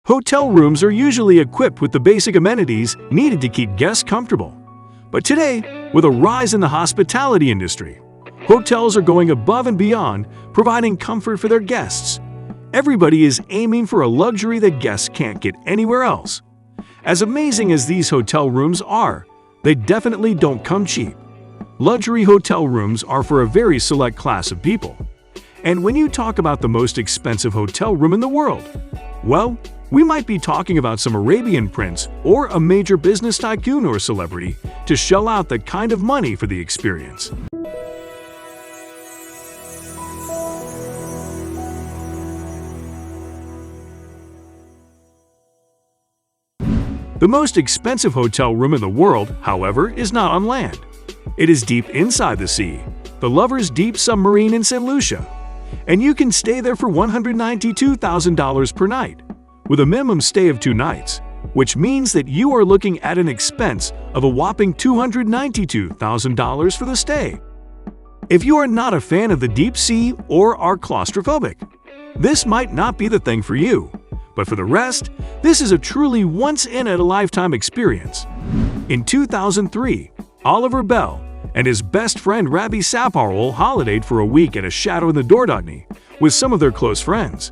Hotel rooms are usually equipped with the basic amenities needed to keep guests comfortable. But today, with a rise in the hospitality industry, hotels are going above and beyond, providing comfort for their guests. Everybody is aiming for a luxury that guests can't get anywhere else. As amazing as these hotel rooms are, they definitely don't come cheap. Luxury hotel rooms are for a very select class of people. And when you talk about the most expensive hotel room in the world, well, we might be talking about some Arabian prince or a major business tycoon or celebrity to shell out that kind of money for the experience. The most expensive hotel room in the world, however, is not on land. It is deep inside the sea, the Lover's Deep Submarine in St Lucia, and you can stay there for $192,000 per night, with a minimum stay of 2 nights, which means that you are looking at an expense of a whopping $292,000 for the stay. If you are not a fan of the deep sea or are claustrophobic, this might not be the thing for you. But for the rest, this is a truly once-in-a-lifetime experience. In 2003, Oliver Bell and his best friend Rabbi Saparol holidayed for a week at a chateau in the Dordogne with some of their close friends.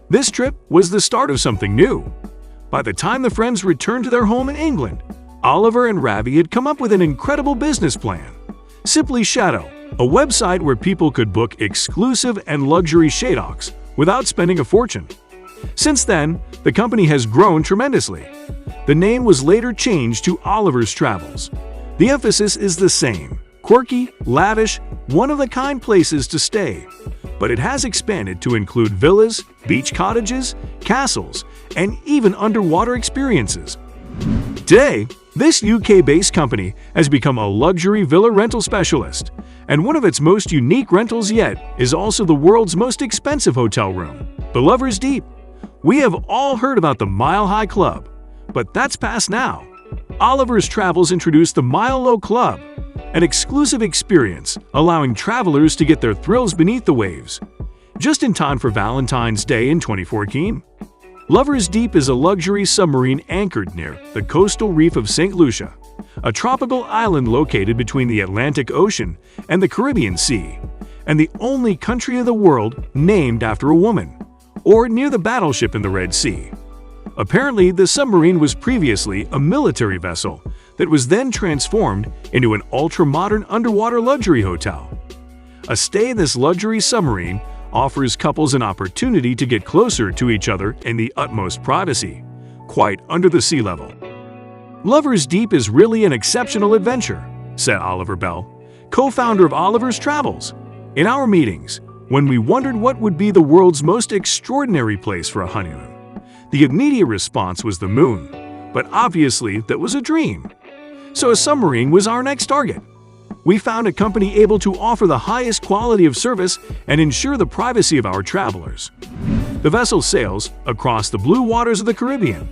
This trip was the start of something new. By the time the friends returned to their home in England, Oliver and Rabbi had come up with an incredible business plan. Simply Chateau, a website where people could book exclusive and luxury shadows without spending a fortune. Since then, the company has grown tremendously. The name was later changed to Oliver's Travels. The emphasis is the same: quirky, lavish, one-of-a-kind places to stay. But it has expanded to include villas, beach cottages, castles, and even underwater experiences. Today, this UK-based company has become a luxury villa rental specialist, and one of its most unique rentals yet is also the world's most expensive hotel room, the Lover's Deep. We have all heard about the Mile High Club, but that's past now. Oliver's Travels introduced the Mile Low Club, an exclusive experience allowing travelers to get their thrills beneath the waves. Just in time for Valentine's Day in 2014. Lover's Deep is a luxury submarine anchored near the coastal reef of St Lucia, a tropical island located between the Atlantic Ocean and the Caribbean Sea, and the only country in the world named after a woman, or near the battleship in the Red Sea. Apparently, the submarine was previously a military vessel that was then transformed into an ultra-modern underwater luxury hotel. A stay in this luxury submarine offers couples an opportunity to get closer to each other in the utmost privacy, quite under the sea level. Lover's Deep is really an exceptional adventure, said Oliver Bell, co-founder of Oliver's Travels. In our meetings, when we wondered what would be the world's most extraordinary place for a honeymoon, the immediate response was the moon, but obviously that was a dream. So a submarine was our next target. We found a company able to offer the highest quality of service and ensure the privacy of our travelers. The vessel sails across the blue waters of the Caribbean,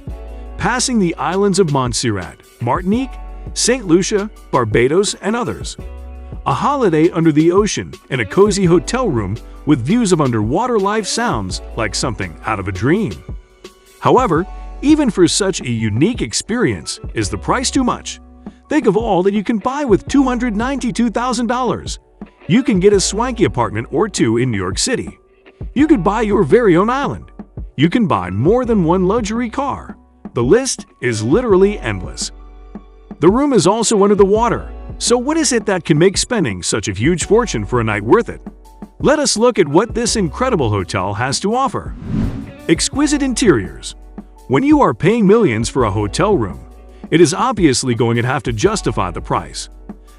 passing the islands of Montserrat, Martinique, St Lucia, Barbados, and others. A holiday under the ocean in a cozy hotel room with views of underwater life sounds like something out of a dream. However, even for such a unique experience, is the price too much? Think of all that you can buy with $292,000. You can get a swanky apartment or two in New York City. You could buy your very own island. You can buy more than one luxury car. The list is literally endless. The room is also under the water, so what is it that can make spending such a huge fortune for a night worth it? Let us look at what this incredible hotel has to offer. Exquisite interiors. When you are paying millions for a hotel room, it is obviously going to have to justify the price.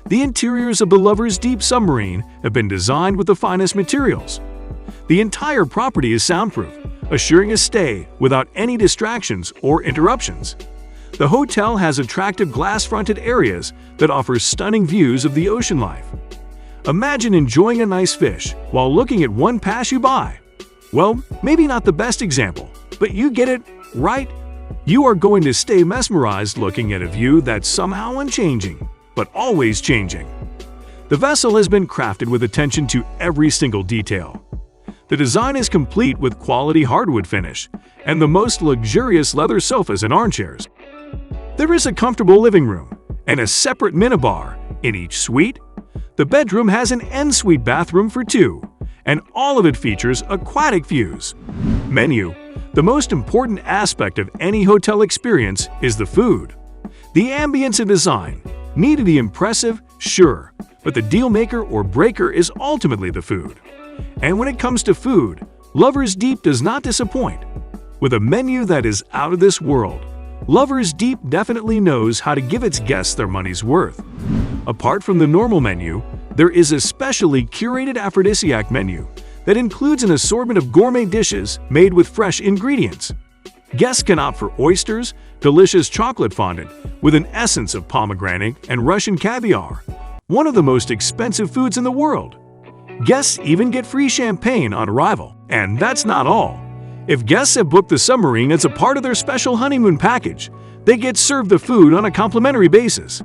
The interiors of the Lover's Deep Submarine have been designed with the finest materials. The entire property is soundproof, assuring a stay without any distractions or interruptions. The hotel has attractive glass-fronted areas that offer stunning views of the ocean life. Imagine enjoying a nice fish while looking at one pass you by. Well, maybe not the best example, but you get it, right? You are going to stay mesmerized looking at a view that's somehow unchanging, but always changing. The vessel has been crafted with attention to every single detail. The design is complete with quality hardwood finish and the most luxurious leather sofas and armchairs. There is a comfortable living room and a separate minibar in each suite. The bedroom has an ensuite bathroom for two, and all of it features aquatic views. Menu. The most important aspect of any hotel experience is the food. The ambience and design need to be impressive, sure, but the deal maker or breaker is ultimately the food. And when it comes to food, Lover's Deep does not disappoint. With a menu that is out of this world, Lover's Deep definitely knows how to give its guests their money's worth. Apart from the normal menu, there is a specially curated aphrodisiac menu that includes an assortment of gourmet dishes made with fresh ingredients. Guests can opt for oysters, delicious chocolate fondant with an essence of pomegranate and Russian caviar, one of the most expensive foods in the world. Guests even get free champagne on arrival. And that's not all. If guests have booked the Submarine as a part of their special honeymoon package, they get served the food on a complimentary basis.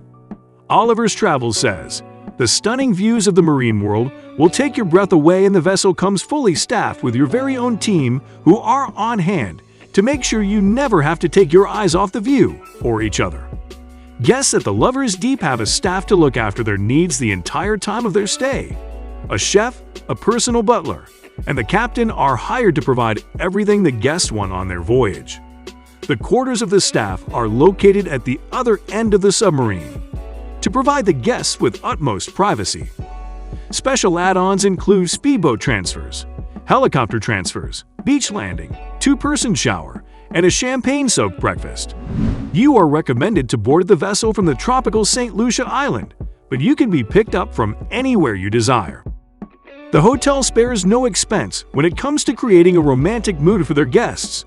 Oliver's Travels says, "The stunning views of the marine world will take your breath away, and the vessel comes fully staffed with your very own team who are on hand to make sure you never have to take your eyes off the view or each other." Guests at the Lover's Deep have a staff to look after their needs the entire time of their stay. A chef, a personal butler, and the captain are hired to provide everything the guests want on their voyage. The quarters of the staff are located at the other end of the Submarine to provide the guests with utmost privacy. Special add-ons include speedboat transfers, helicopter transfers, beach landing, two-person shower, and a champagne-soaked breakfast. You are recommended to board the vessel from the tropical St Lucia island, but you can be picked up from anywhere you desire. The hotel spares no expense when it comes to creating a romantic mood for their guests.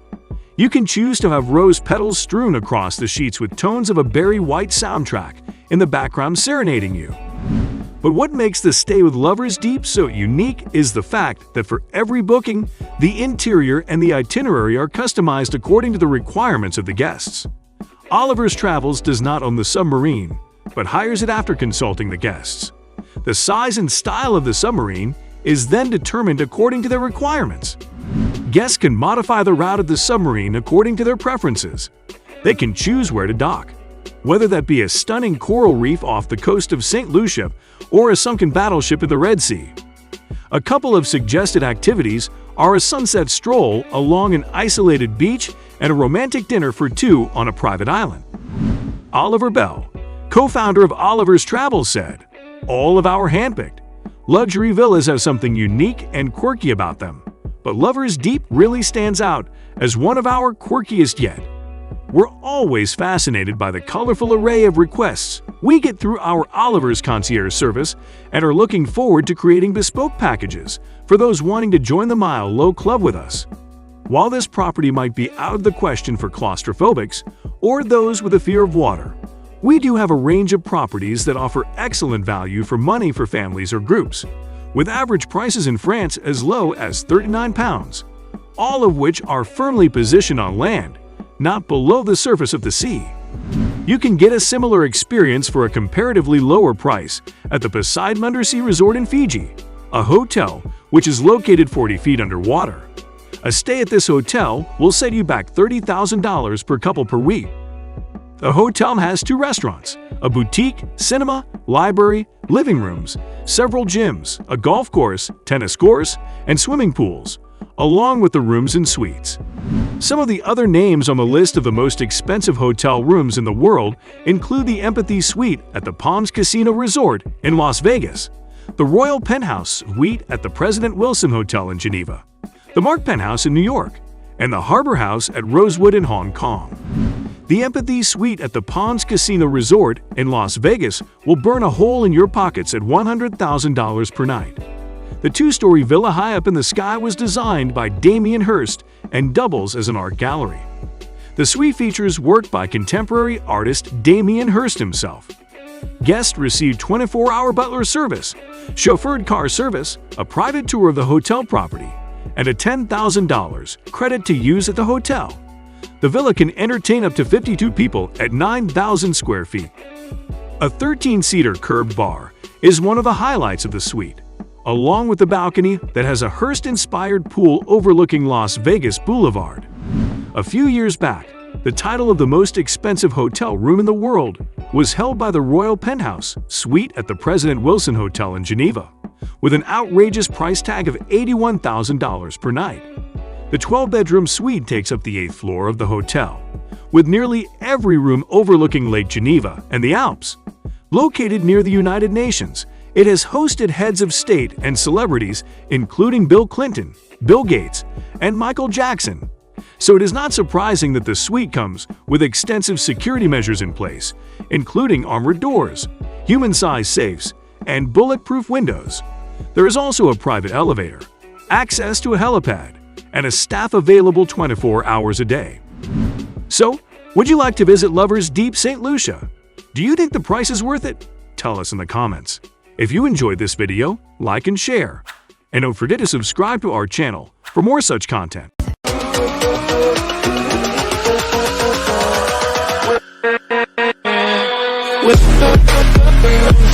You can choose to have rose petals strewn across the sheets with tones of a berry white soundtrack in the background serenading you. But what makes the stay with Lover's Deep so unique is the fact that for every booking, the interior and the itinerary are customized according to the requirements of the guests. Oliver's Travels does not own the Submarine, but hires it after consulting the guests. The size and style of the Submarine is then determined according to their requirements. Guests can modify the route of the Submarine according to their preferences. They can choose where to dock, whether that be a stunning coral reef off the coast of St Lucia or a sunken battleship in the Red Sea. A couple of suggested activities are a sunset stroll along an isolated beach and a romantic dinner for two on a private island. Oliver Bell, co-founder of Oliver's Travels, said, "All of our handpicked luxury villas have something unique and quirky about them, but Lover's Deep really stands out as one of our quirkiest yet. We're always fascinated by the colorful array of requests we get through our Oliver's concierge service and are looking forward to creating bespoke packages for those wanting to join the Mile Low Club with us." While this property might be out of the question for claustrophobics or those with a fear of water, we do have a range of properties that offer excellent value for money for families or groups, with average prices in France as low as £39, all of which are firmly positioned on land, not below the surface of the sea. You can get a similar experience for a comparatively lower price at the Poseidon Undersea Resort in Fiji, a hotel which is located 40 feet underwater. A stay at this hotel will set you back $30,000 per couple per week. The hotel has two restaurants, a boutique, cinema, library, living rooms, several gyms, a golf course, tennis courts, and swimming pools, along with the rooms and suites. Some of the other names on the list of the most expensive hotel rooms in the world include the Empathy Suite at the Palms Casino Resort in Las Vegas, the Royal Penthouse Suite at the President Wilson Hotel in Geneva, the Mark Penthouse in New York, and the Harbor House at Rosewood in Hong Kong. The Empathy Suite at the Palms Casino Resort in Las Vegas will burn a hole in your pockets at $100,000 per night. The two-story villa high up in the sky was designed by Damien Hirst and doubles as an art gallery. The suite features work by contemporary artist Damien Hirst himself. Guests receive 24-hour butler service, chauffeured car service, a private tour of the hotel property, and a $10,000 credit to use at the hotel. The villa can entertain up to 52 people at 9,000 square feet. A 13-seater curved bar is one of the highlights of the suite, along with a balcony that has a Hearst-inspired pool overlooking Las Vegas Boulevard. A few years back, the title of the most expensive hotel room in the world was held by the Royal Penthouse suite at the President Wilson Hotel in Geneva, with an outrageous price tag of $81,000 per night. The 12-bedroom suite takes up the 8th floor of the hotel, with nearly every room overlooking Lake Geneva and the Alps. Located near the United Nations, it has hosted heads of state and celebrities including Bill Clinton, Bill Gates, and Michael Jackson. So it is not surprising that the suite comes with extensive security measures in place, including armored doors, human-sized safes, and bulletproof windows. There is also a private elevator, access to a helipad, and a staff available 24 hours a day. So, would you like to visit Lovers Deep St. Lucia? Do you think the price is worth it? Tell us in the comments. If you enjoyed this video, like and share. And don't forget to subscribe to our channel for more such content. With